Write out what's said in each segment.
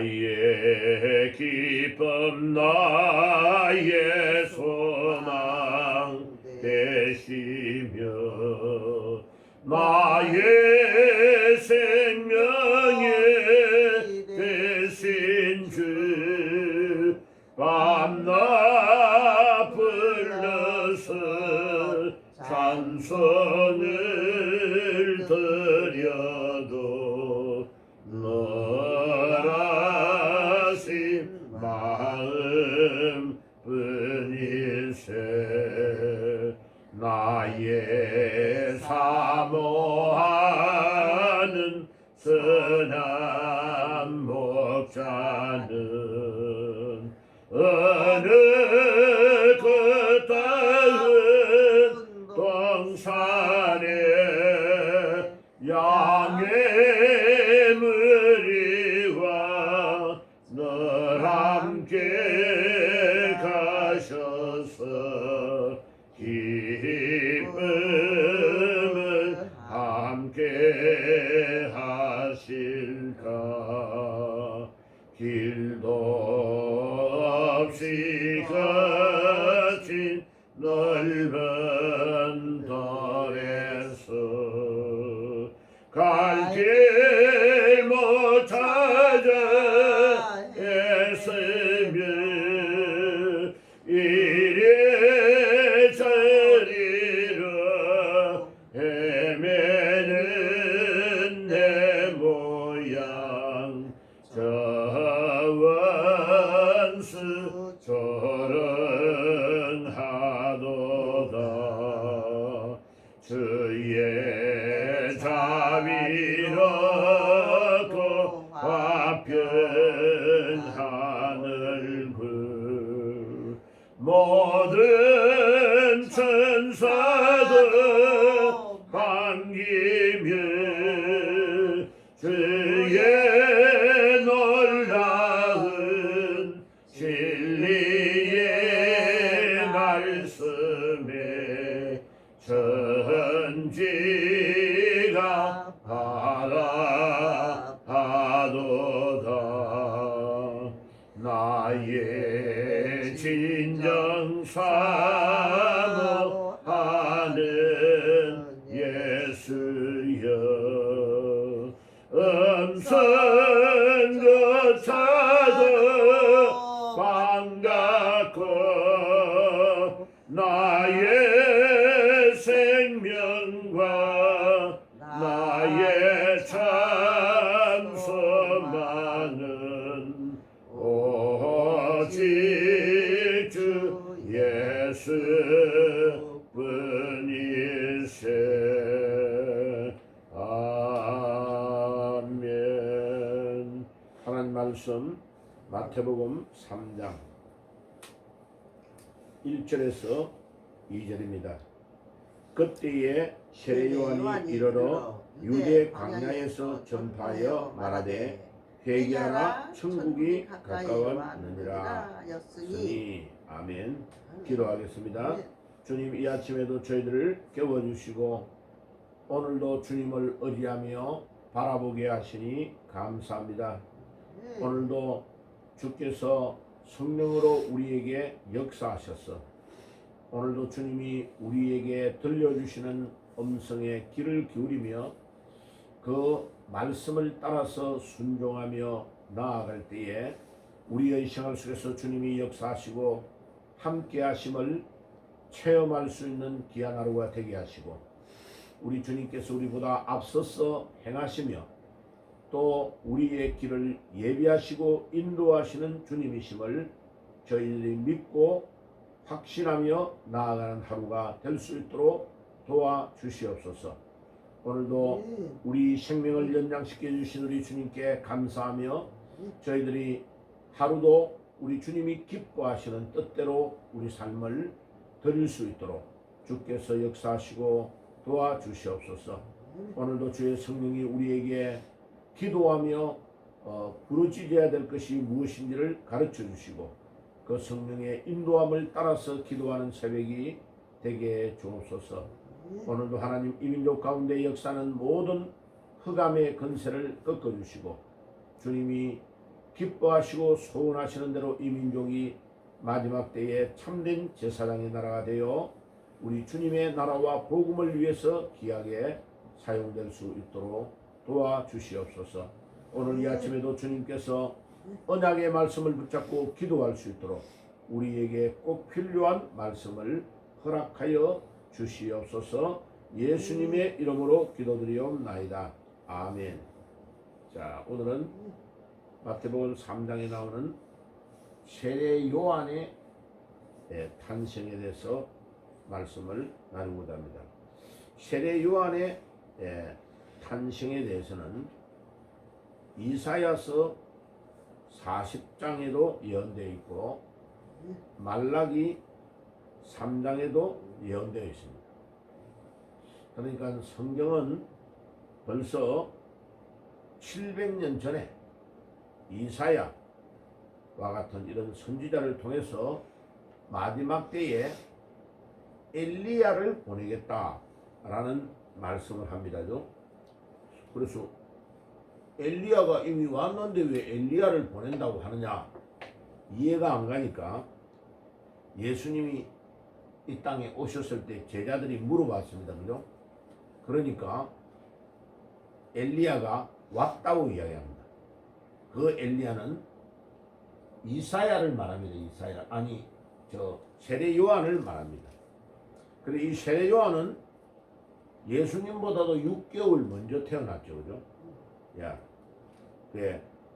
나의 기쁨 나의 소망 되시며 나의 생명이 되신 주 밤낮 불러서 찬송을 드려도 너라신 마음 뿐일세 나의 사모하는 선한 목자는 어느 그 땅은 동산에 양의 무리와 늘 함께 가셔서 기쁨을 함께 하실까 길도 없이 거친 넓은 돌에서 갈 길 못 찾아 애쓰며 이래저래로 헤매는 내 모양 저 원수 조롱하도다 주의 자비롭고 화평 하늘굴 모든 천사도 반기며 주의 놀라운 진리의 말씀에 천지가 바라하도다 나의 진정 사모하는 예수여 음성 거쳐도 반갑고 나의 생명과 나의 참 소망은 오직 주 예수 뿐일세. 아멘. 하나님 말씀 마태복음 3장 1절에서 2절입니다. 그때에 세례 요한이 이르러 유대 광야에서 전파하여 말하되 회개하라 천국이 가까웠느니라 하였으니. 아멘. 기도하겠습니다. 주님, 이 아침에도 저희들을 깨워주시고 오늘도 주님을 의지하며 바라보게 하시니 감사합니다. 오늘도 주께서 성령으로 우리에게 역사하셔서 오늘도 주님이 우리에게 들려주시는 음성에 귀를 기울이며 그 말씀을 따라서 순종하며 나아갈 때에 우리의 생활 속에서 주님이 역사하시고 함께 하심을 체험할 수 있는 귀한 하루가 되게 하시고 우리 주님께서 우리보다 앞서서 행하시며 또 우리의 길을 예비하시고 인도하시는 주님이심을 저희들이 믿고 확신하며 나아가는 하루가 될 수 있도록 도와주시옵소서. 오늘도 우리 생명을 연장시켜 주신 우리 주님께 감사하며 저희들이 하루도 우리 주님이 기뻐하시는 뜻대로 우리 삶을 드릴 수 있도록 주께서 역사하시고 도와주시옵소서. 오늘도 주의 성령이 우리에게 기도하며 부르짖어야 될 것이 무엇인지를 가르쳐 주시고 그 성령의 인도함을 따라서 기도하는 새벽이 되게 주옵소서. 오늘도 하나님 이 민족 가운데 역사하는 모든 흑암의 건세를 꺾어주시고 주님이 기뻐하시고 소원하시는 대로 이 민족이 마지막 때에 참된 제사장의 나라가 되어 우리 주님의 나라와 복음을 위해서 귀하게 사용될 수 있도록 도와주시옵소서. 오늘 이 아침에도 주님께서 언약의 말씀을 붙잡고 기도할 수 있도록 우리에게 꼭 필요한 말씀을 허락하여 주시옵소서. 예수님의 이름으로 기도드리옵나이다. 아멘. 자, 오늘은 마태복음 3장에 나오는 세례 요한의 탄생에 대해서 말씀을 나누고자 합니다. 세례 요한의 탄생에 대해서는 이사야서 40장에도 예언되어 있고 말라기 3장에도 예언되어 있습니다. 그러니까 성경은 벌써 700년 전에 이사야와 같은 이런 선지자를 통해서 마지막 때에 엘리야를 보내겠다라는 말씀을 합니다죠. 그래서 엘리야가 이미 왔는데 왜 엘리야를 보낸다고 하느냐 이해가 안 가니까 예수님이 이 땅에 오셨을 때 제자들이 물어봤습니다. 그죠? 그러니까 엘리야가 왔다고 이야기합니다. 그 엘리야는 이사야를 말합니다. 이사야 아니 세례 요한을 말합니다. 그래 이 세례 요한은 예수님보다도 6개월 먼저 태어났죠. 그죠? 야,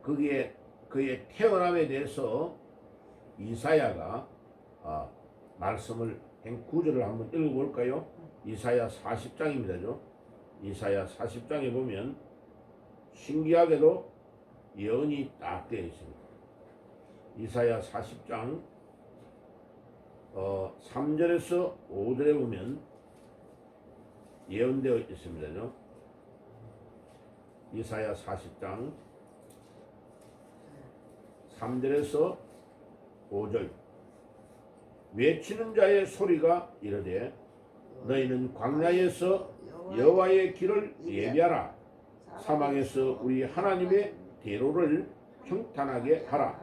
그게 그의 태어남에 대해서 이사야가 말씀을 한 구절을 한번 읽어볼까요? 이사야 40장입니다죠. 이사야 40장에 보면 신기하게도 예언이 딱 되어 있습니다. 이사야 40장 3절에서 5절에 보면 예언되어 있습니다죠. 이사야 40장 3절에서 5절 외치는 자의 소리가 이르되 너희는 광야에서 여호와의 길을 예비하라. 사막에서 우리 하나님의 대로를 평탄하게 하라.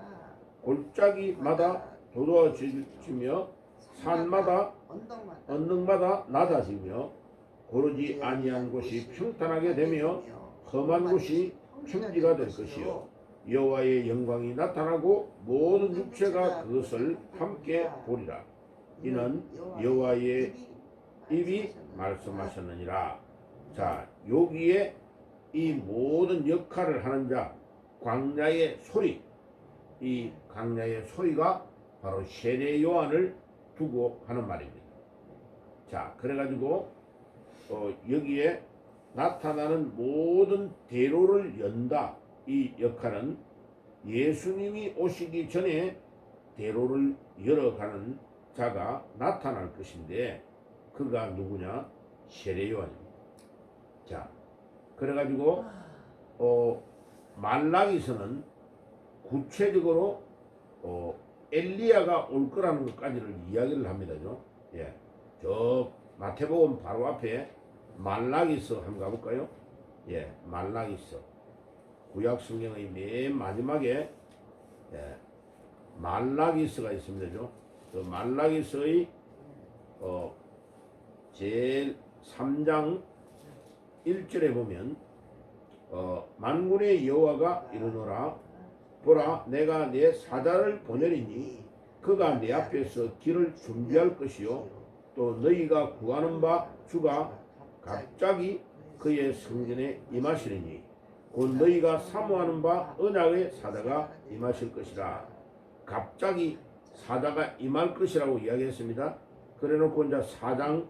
골짜기마다 도도해지며 산마다 언덕마다 낮아지며 고르지 아니한 곳이 평탄하게 되며 험한 곳이 평지가 될 것이요 여호와의 영광이 나타나고 모든 육체가 그것을 함께 보리라. 이는 여호와의 입이 말씀하셨느니라. 자, 여기에 이 모든 역할을 하는 자 광야의 소리, 이 광야의 소리가 바로 세례 요한을 두고 하는 말입니다. 자, 그래가지고 여기에 나타나는 모든 대로를 연다. 이 역할은 예수님이 오시기 전에 대로를 열어가는 자가 나타날 것인데 그가 누구냐? 세례 요한입니다. 자, 그래가지고 말라기서는 구체적으로 엘리야가 올 거라는 것까지를 이야기를 합니다죠. 예, 저 마태복음 바로 앞에 말라기서 한번 가볼까요? 예, 말라기서 구약 성경의 맨 마지막에 말라기서가 있습니다죠. 그 말라기서의 제일 3장 1절에 보면 만군의 여호와가 이르노라 보라 내가 내 사자를 보내리니 그가 내 앞에서 길을 준비할 것이요 또 너희가 구하는 바 주가 갑자기 그의 성전에 임하시리니 곧 너희가 사모하는 바 언약의 사자가 임하실 것이라. 갑자기 사자가 임할 것이라고 이야기했습니다. 그래놓고 이제 4장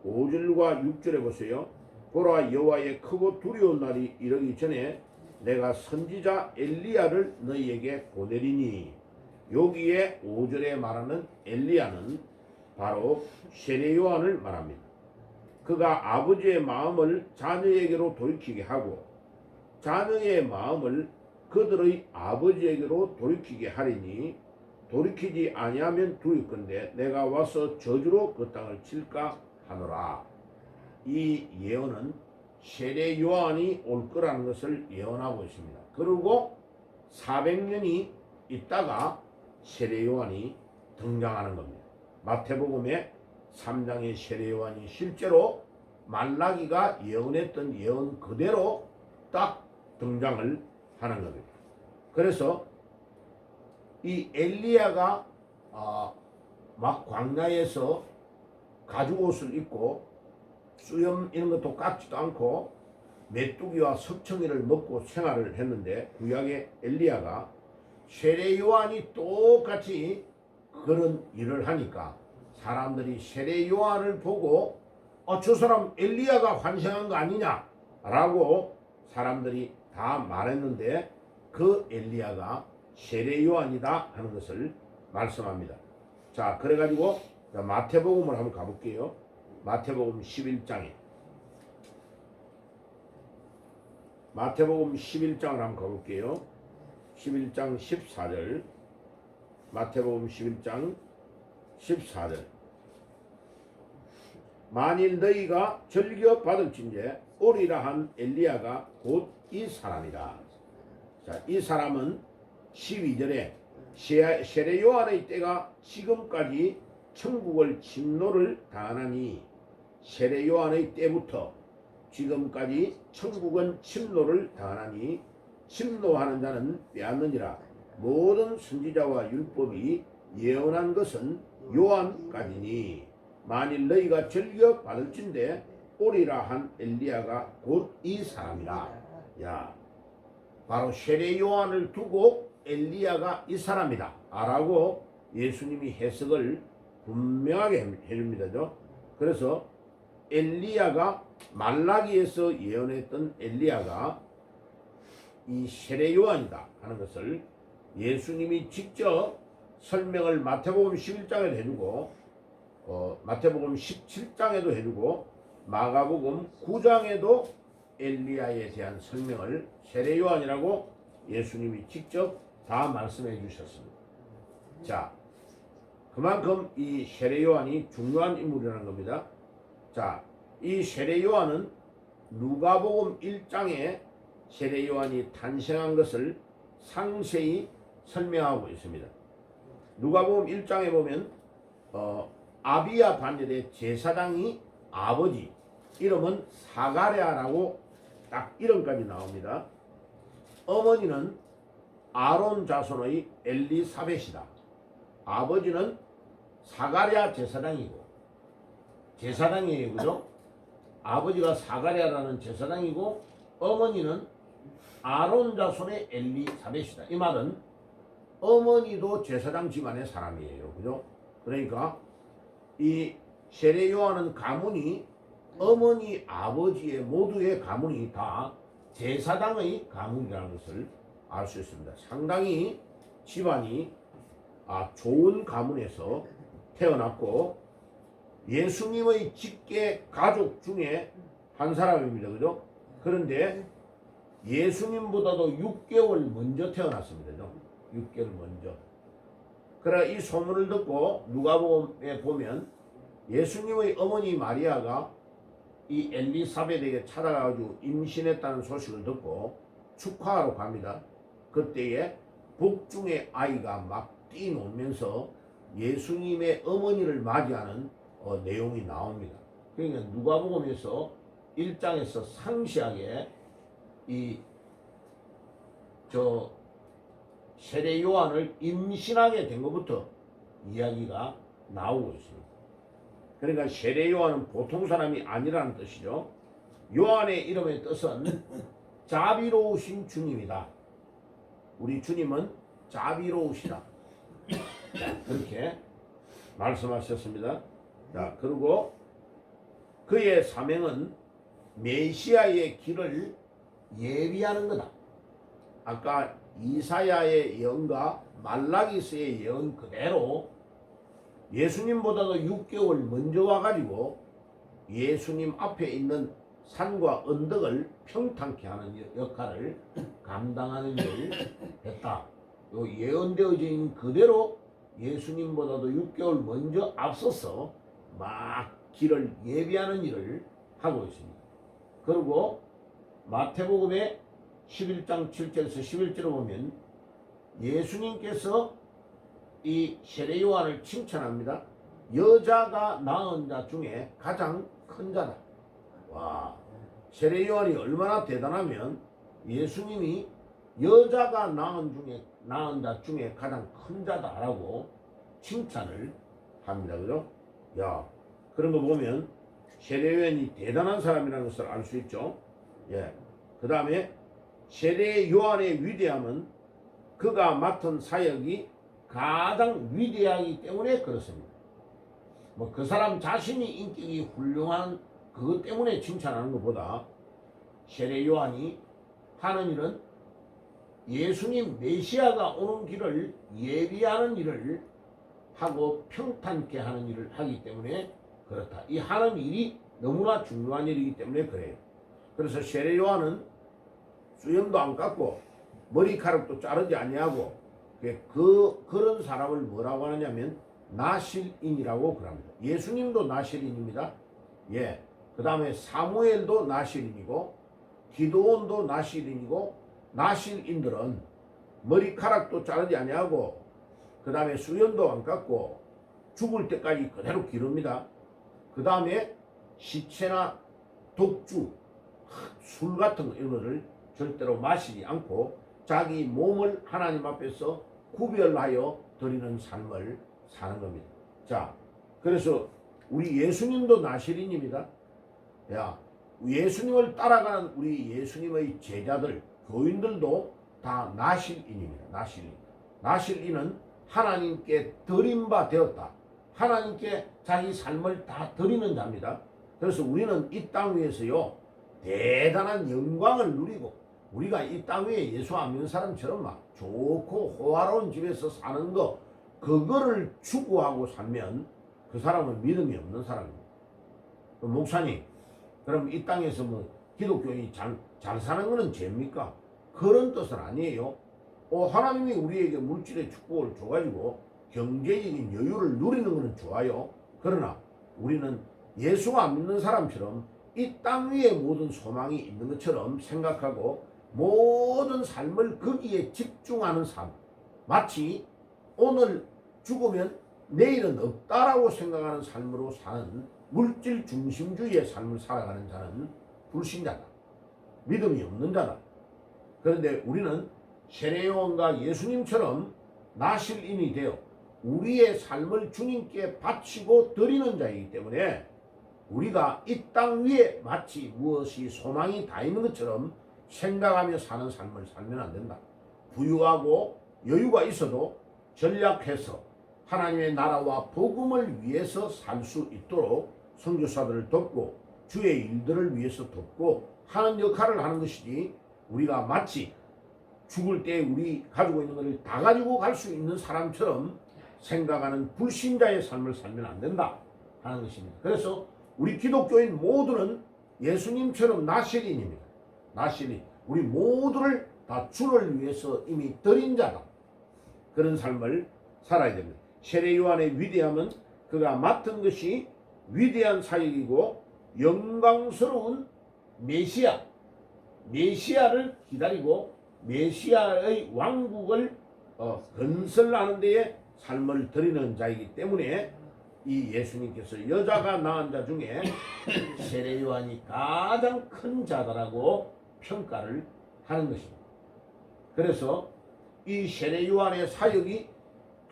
5절과 6절에 보세요. 보라, 여호와의 크고 두려운 날이 이르기 전에 내가 선지자 엘리야를 너희에게 보내리니. 여기에 5절에 말하는 엘리야는 바로 세례 요한을 말합니다. 그가 아버지의 마음을 자녀에게로 돌이키게 하고 자녀의 마음을 그들의 아버지에게로 돌이키게 하리니, 돌이키지 아니하면 두렵건대 내가 와서 저주로 그 땅을 칠까 하노라. 이 예언은 세례 요한이 올 거라는 것을 예언하고 있습니다. 그리고 400년이 있다가 세례 요한이 등장하는 겁니다. 마태복음의 3장의 세례 요한이 실제로 말라기가 예언했던 예언 그대로 딱 등장을 하는 겁니다. 그래서 이 엘리야가 막 광야에서 가죽옷을 입고 수염 이런 것도 깎지도 않고 메뚜기와 석청이를 먹고 생활을 했는데, 구약의 엘리야가 세례 요한이 똑같이 그런 일을 하니까 사람들이 세례 요한을 보고 저 사람 엘리야가 환생한 거 아니냐라고 사람들이 다 말했는데, 그 엘리야가 세례 요한이다 하는 것을 말씀합니다. 자, 그래가지고 마태복음을 한번 가볼게요. 마태복음 11장에 마태복음 11장을 한번 가볼게요. 11장 14절. 마태복음 11장 14절. 만일 너희가 즐겨 받을진대 오리라 한 엘리야가 곧 이 사람이라. 자, 이 사람은 12절에 세례 요한의 때가 지금까지 천국을 침노를 당하니, 세례 요한의 때부터 지금까지 천국은 침노를 당하니 침노하는 자는 빼앗느니라. 모든 선지자와 율법이 예언한 것은 요한까지니, 만일 너희가 즐겨 받을진대 오리라 한 엘리야가 곧 이 사람이라. 야, 바로 세례 요한을 두고 엘리야가 이 사람이다 라고 예수님이 해석을 분명하게 해줍니다. 그래서 엘리야가 말라기에서 예언했던 엘리야가 이 세례 요한이다 하는 것을 예수님이 직접 설명을 마태복음 11장에도 해주고 마태복음 17장에도 해주고 마가복음 9장에도 엘리야에 대한 설명을 세례 요한이라고 예수님이 직접 다 말씀해 주셨습니다. 자, 그만큼 이 세례 요한이 중요한 인물이라는 겁니다. 자, 이 세례 요한은 누가복음 1장에 세례 요한이 탄생한 것을 상세히 설명하고 있습니다. 누가복음 1장에 보면 아비야 반열의 제사장이 아버지 이름은 사가랴라고 딱 이름까지 나옵니다. 어머니는 아론 자손의 엘리사벳이다. 아버지는 사가랴 제사장이고, 제사장이에요, 그죠? 아버지가 사가랴라는 제사장이고 어머니는 아론 자손의 엘리사벳이다. 이 말은 어머니도 제사장 집안의 사람이에요, 그죠? 그러니까 이 세례 요한은 가문이 어머니 아버지의 모두의 가문이 다 제사장의 가문이라는 것을 알 수 있습니다. 상당히 집안이 좋은 가문에서 태어났고 예수님의 직계 가족 중에 한 사람입니다. 그죠? 그런데 예수님보다도 6개월 먼저 태어났습니다. 6개월 먼저. 그래 이 소문을 듣고 누가복음에 보면 예수님의 어머니 마리아가 이 엘리사벳에게 찾아가지고 임신했다는 소식을 듣고 축하하러 갑니다. 그때에 복중의 아이가 막 뛰놀면서 예수님의 어머니를 맞이하는 내용이 나옵니다. 그러니까 누가복음에서 1장에서 상세하게 세례 요한을 임신하게 된 것부터 이야기가 나오고 있습니다. 그러니까 세례 요한은 보통 사람이 아니라는 뜻이죠. 요한의 이름의 뜻은 자비로우신 주님이다. 우리 주님은 자비로우시다. 그렇게 말씀하셨습니다. 자, 그리고 그의 사명은 메시아의 길을 예비하는 거다. 아까 이사야의 예언과 말라기서의 예언 그대로 예수님보다도 6개월 먼저 와가지고 예수님 앞에 있는 산과 언덕을 평탄케 하는 역할을 감당하는 일을 했다. 요 예언되어져 있는 그대로 예수님보다도 6개월 먼저 앞서서 막 길을 예비하는 일을 하고 있습니다. 그리고 마태복음의 11장 7절에서 11절을 보면 예수님께서 이 세례 요한을 칭찬합니다. 여자가 낳은 자 중에 가장 큰 자다. 와, 세례 요한이 얼마나 대단하면 예수님이 여자가 낳은 자 중에 가장 큰 자다라고 칭찬을 합니다. 그죠? 야, 그런 거 보면 세례 요한이 대단한 사람이라는 것을 알 수 있죠. 예. 그 다음에 세례 요한의 위대함은 그가 맡은 사역이 가장 위대하기 때문에 그렇습니다. 뭐 그 사람 자신이 인격이 훌륭한 그것 때문에 칭찬하는 것보다 세례 요한이 하는 일은 예수님 메시아가 오는 길을 예비하는 일을 하고 평탄케 하는 일을 하기 때문에 그렇다. 이 하는 일이 너무나 중요한 일이기 때문에 그래요. 그래서 세례 요한은 수염도 안 깎고 머리카락도 자르지 아니하고 그런 사람을 뭐라고 하느냐면 나실인이라고 그럽니다. 예수님도 나실인입니다. 예. 그 다음에 사무엘도 나실인이고 기도원도 나실인이고 나실인들은 머리카락도 자르지 아니하고 그 다음에 수염도 안 깎고 죽을 때까지 그대로 기릅니다. 그 다음에 시체나 독주, 술 같은 거 이런 거를 절대로 마시지 않고 자기 몸을 하나님 앞에서 구별하여 드리는 삶을 사는 겁니다. 자, 그래서 우리 예수님도 나실인입니다. 야, 예수님을 따라가는 우리 예수님의 제자들, 교인들도 다 나실인입니다. 나실인. 나실인은 하나님께 드린 바 되었다. 하나님께 자기 삶을 다 드리는 자입니다. 그래서 우리는 이 땅 위에서요, 대단한 영광을 누리고 우리가 이 땅 위에 예수 안 믿는 사람처럼 막 좋고 호화로운 집에서 사는 거 그거를 추구하고 살면 그 사람은 믿음이 없는 사람입니다. 목사님, 그럼 이 땅에서 뭐 기독교인이 잘 사는 거는 죄입니까? 그런 뜻은 아니에요. 하나님이 우리에게 물질의 축복을 줘가지고 경제적인 여유를 누리는 것은 좋아요. 그러나 우리는 예수가 안 믿는 사람처럼 이 땅 위에 모든 소망이 있는 것처럼 생각하고 모든 삶을 거기에 집중하는 삶, 마치 오늘 죽으면 내일은 없다라고 생각하는 삶으로 사는 물질 중심주의의 삶을 살아가는 자는 불신자다. 믿음이 없는 자다. 그런데 우리는 세례요한과 예수님처럼 나실인이 되어 우리의 삶을 주님께 바치고 드리는 자이기 때문에 우리가 이 땅 위에 마치 무엇이 소망이 다 있는 것처럼 생각하며 사는 삶을 살면 안 된다. 부유하고 여유가 있어도 전략해서 하나님의 나라와 복음을 위해서 살 수 있도록 선교사들을 돕고 주의 일들을 위해서 돕고 하는 역할을 하는 것이지, 우리가 마치 죽을 때 우리 가지고 있는 것을 다 가지고 갈 수 있는 사람처럼 생각하는 불신자의 삶을 살면 안 된다 하는 것입니다. 그래서 우리 기독교인 모두는 예수님처럼 나실인입니다. 나실인. 우리 모두를 다 주를 위해서 이미 드린 자다. 그런 삶을 살아야 됩니다. 세례 요한의 위대함은 그가 맡은 것이 위대한 사역이고 영광스러운 메시아를 기다리고 메시아의 왕국을 건설하는 데에 삶을 드리는 자이기 때문에 이 예수님께서 여자가 낳은 자 중에 세례 요한이 가장 큰 자다라고 평가를 하는 것입니다. 그래서 이 세례 요한의 사역이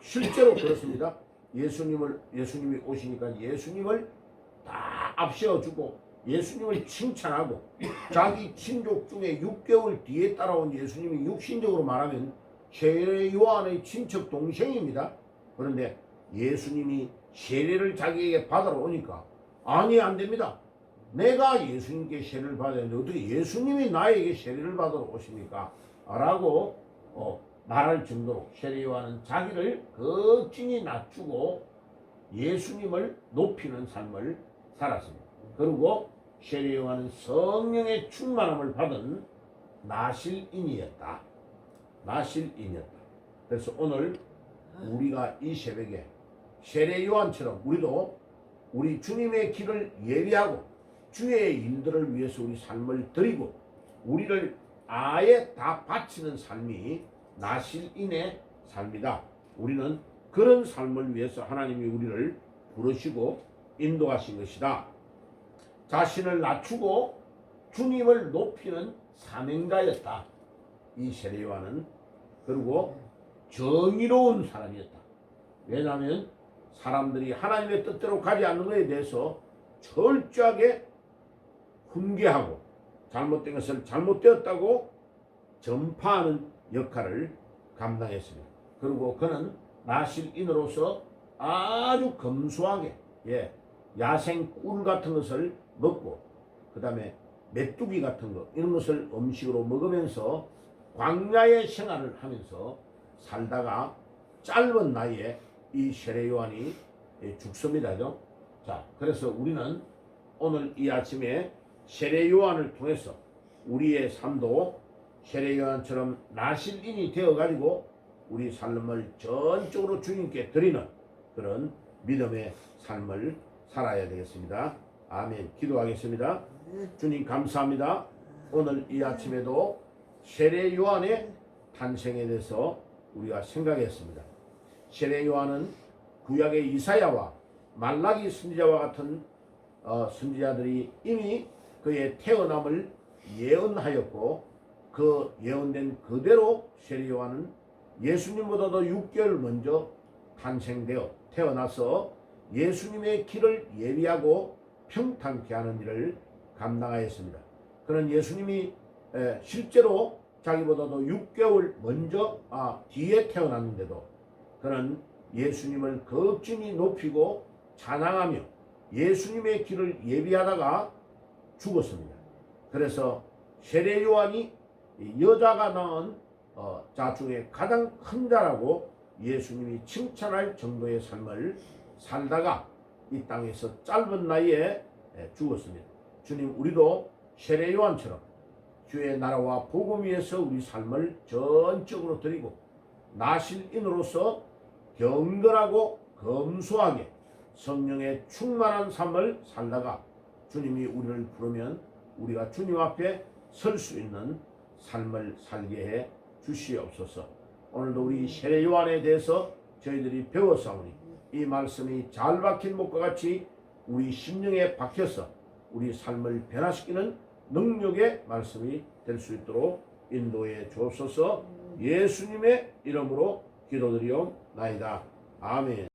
실제로 그렇습니다. 예수님이 오시니까 예수님을 다 앞세워주고 예수님을 칭찬하고 자기 친족 중에 6개월 뒤에 따라온 예수님이 육신적으로 말하면 세례 요한의 친척 동생입니다. 그런데 예수님이 세례를 자기에게 받으러 오니까 아니 안 됩니다. 내가 예수님께 세례를 받아야 되는데 어떻게 예수님이 나에게 세례를 받으러 오십니까? 라고 말할 정도로 세례 요한은 자기를 극진히 낮추고 예수님을 높이는 삶을 살았습니다. 그리고 세례 요한은 성령의 충만함을 받은 나실인이었다. 나실인이었다. 그래서 오늘 우리가 이 새벽에 세례 요한처럼 우리도 우리 주님의 길을 예비하고 주의 일들을 위해서 우리 삶을 드리고 우리를 아예 다 바치는 삶이 나실인의 삶이다. 우리는 그런 삶을 위해서 하나님이 우리를 부르시고 인도하신 것이다. 자신을 낮추고 주님을 높이는 사명가였다. 이 세례 요한은. 그리고 정의로운 사람이었다. 왜냐하면 사람들이 하나님의 뜻대로 가지 않는 것에 대해서 철저하게 훈계하고 잘못된 것을 잘못되었다고 전파하는 역할을 감당했습니다. 그리고 그는 나실인으로서 아주 검소하게 야생 꿀 같은 것을 먹고 그 다음에 메뚜기 같은 것 이런 것을 음식으로 먹으면서 광야의 생활을 하면서 살다가 짧은 나이에 이 세례 요한이 죽습니다. 자, 그래서 우리는 오늘 이 아침에 세례 요한을 통해서 우리의 삶도 세례 요한처럼 나실인이 되어가지고 우리 삶을 전적으로 주님께 드리는 그런 믿음의 삶을 살아야 되겠습니다. 아멘. 기도하겠습니다. 주님 감사합니다. 오늘 이 아침에도 세례 요한의 탄생에 대해서 우리가 생각했습니다. 세례 요한은 구약의 이사야와 말라기 선지자와 같은 선지자들이 이미 그의 태어남을 예언하였고 그 예언된 그대로 세례 요한은 예수님보다도 6개월 먼저 탄생되어 태어나서 예수님의 길을 예비하고 평탄케 하는 일을 감당하였습니다. 그는 예수님이 실제로 자기보다도 6개월 먼저 뒤에 태어났는데도 그는 예수님을 극진히 높이고 찬양하며 예수님의 길을 예비하다가 죽었습니다. 그래서 세례 요한이 여자가 낳은 자 중에 가장 큰 자라고 예수님이 칭찬할 정도의 삶을 살다가 이 땅에서 짧은 나이에 죽었습니다. 주님, 우리도 세례 요한처럼 주의 나라와 복음 위에서 우리 삶을 전적으로 드리고 나실인으로서 경건하고 검소하게 성령의 충만한 삶을 살다가 주님이 우리를 부르면 우리가 주님 앞에 설 수 있는 삶을 살게 해 주시옵소서. 오늘도 우리 세례 요한에 대해서 저희들이 배웠사오니 이 말씀이 잘 박힌 목과 같이 우리 심령에 박혀서 우리 삶을 변화시키는 능력의 말씀이 될 수 있도록 인도해 주옵소서. 예수님의 이름으로 기도드리옵나이다. 아멘.